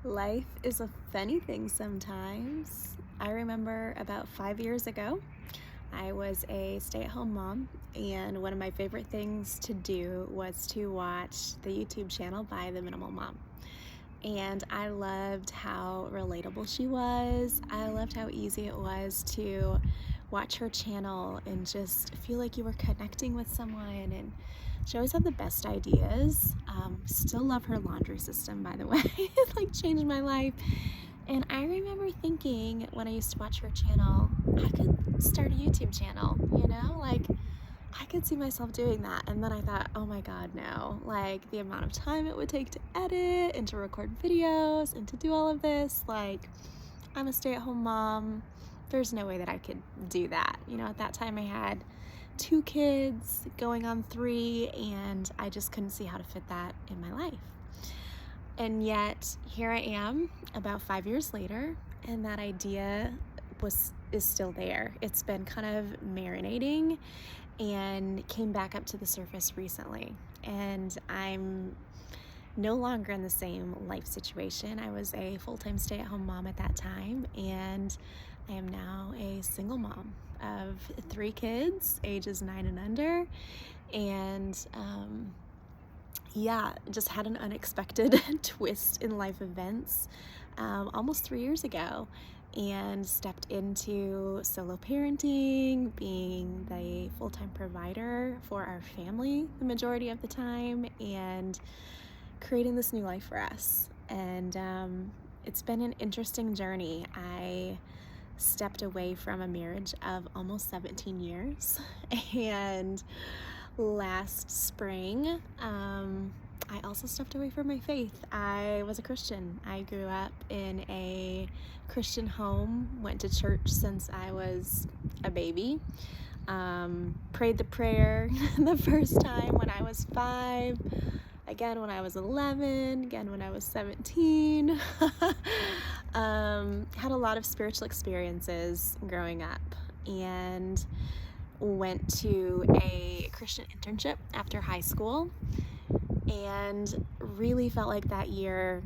Life is a funny thing sometimes. I remember about 5 years ago, I was a stay-at-home mom, and one of my favorite things to do was to watch the YouTube channel by the Minimal Mom. And I loved how relatable she was. I loved how easy it was to watch her channel and just feel like you were connecting with someone. And she always had the best ideas. Still love her laundry system, by the way. It like changed my life. And I remember thinking when I used to watch her channel, I could start a YouTube channel, like I could see myself doing that. And then I thought, oh my God, no. Like the amount of time it would take to edit and to record videos and to do all of this. Like, I'm a stay-at-home mom. There's no way that I could do that. At that time I had 2 kids going on 3, and I just couldn't see how to fit that in my life. And yet here I am about 5 years later, and that idea is still there. It's been kind of marinating and came back up to the surface recently. And I'm no longer in the same life situation. I was a full-time stay-at-home mom at that time, and I am now a single mom of 3 kids, ages 9 and under. And just had an unexpected twist in life events almost 3 years ago, and stepped into solo parenting, being the full-time provider for our family the majority of the time, and creating this new life for us. And it's been an interesting journey. I stepped away from a marriage of almost 17 years, and last spring, I also stepped away from my faith. I was a Christian. I grew up in a Christian home, went to church since I was a baby, prayed the prayer the first time when I was 5, again when I was 11, again when I was 17. Had a lot of spiritual experiences growing up, and went to a Christian internship after high school, and really felt like that year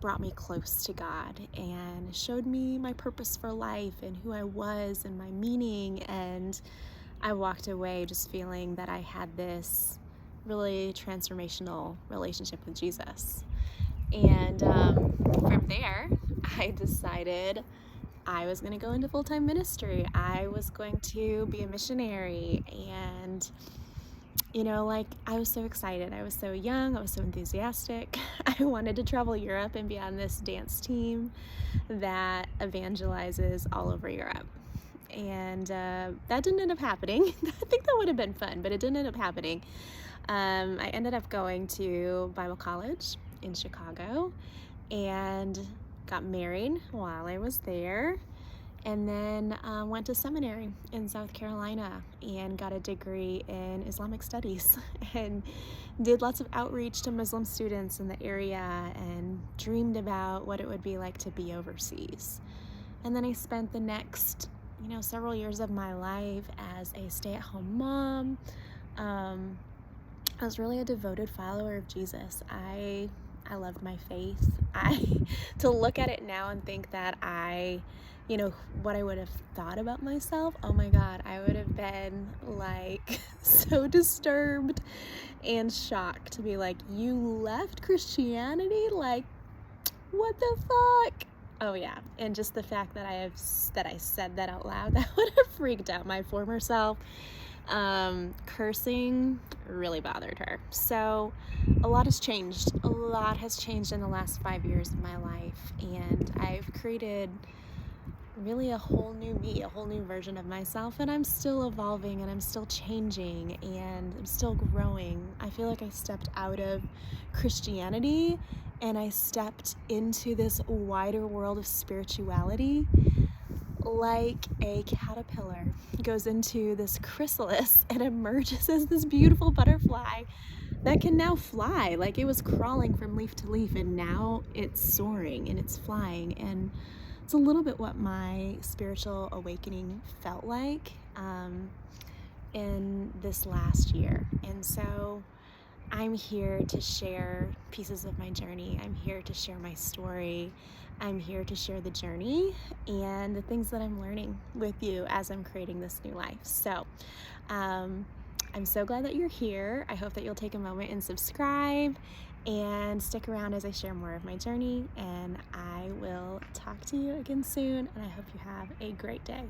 brought me close to God and showed me my purpose for life and who I was and my meaning. And I walked away just feeling that I had this really transformational relationship with Jesus. And from there, I decided I was going to go into full-time ministry. I was going to be a missionary. And I was so excited. I was so young. I was so enthusiastic. I wanted to travel Europe and be on this dance team that evangelizes all over Europe. And that didn't end up happening. I think that would have been fun, but it didn't end up happening. I ended up going to Bible college in Chicago and got married while I was there, and then went to seminary in South Carolina and got a degree in Islamic studies and did lots of outreach to Muslim students in the area and dreamed about what it would be like to be overseas. And then I spent the next several years of my life as a stay-at-home mom. I was really a devoted follower of Jesus. I loved my faith. To look at it now and think that what I would have thought about myself, oh my God, I would have been like so disturbed and shocked to be like, you left Christianity? Like, what the fuck? Oh yeah. And just the fact that I said that out loud, that would have freaked out my former self. Cursing really bothered her. So a lot has changed. A lot has changed in the last 5 years of my life, and I've created really a whole new me, a whole new version of myself, and I'm still evolving and I'm still changing and I'm still growing. I feel like I stepped out of Christianity and I stepped into this wider world of spirituality, like a caterpillar goes into this chrysalis and emerges as this beautiful butterfly that can now fly. Like, it was crawling from leaf to leaf, and now it's soaring and it's flying. And it's a little bit what my spiritual awakening felt like in this last year. And so I'm here to share pieces of my journey. I'm here to share my story. I'm here to share the journey and the things that I'm learning with you as I'm creating this new life. So I'm so glad that you're here. I hope that you'll take a moment and subscribe and stick around as I share more of my journey. And I will talk to you again soon. And I hope you have a great day.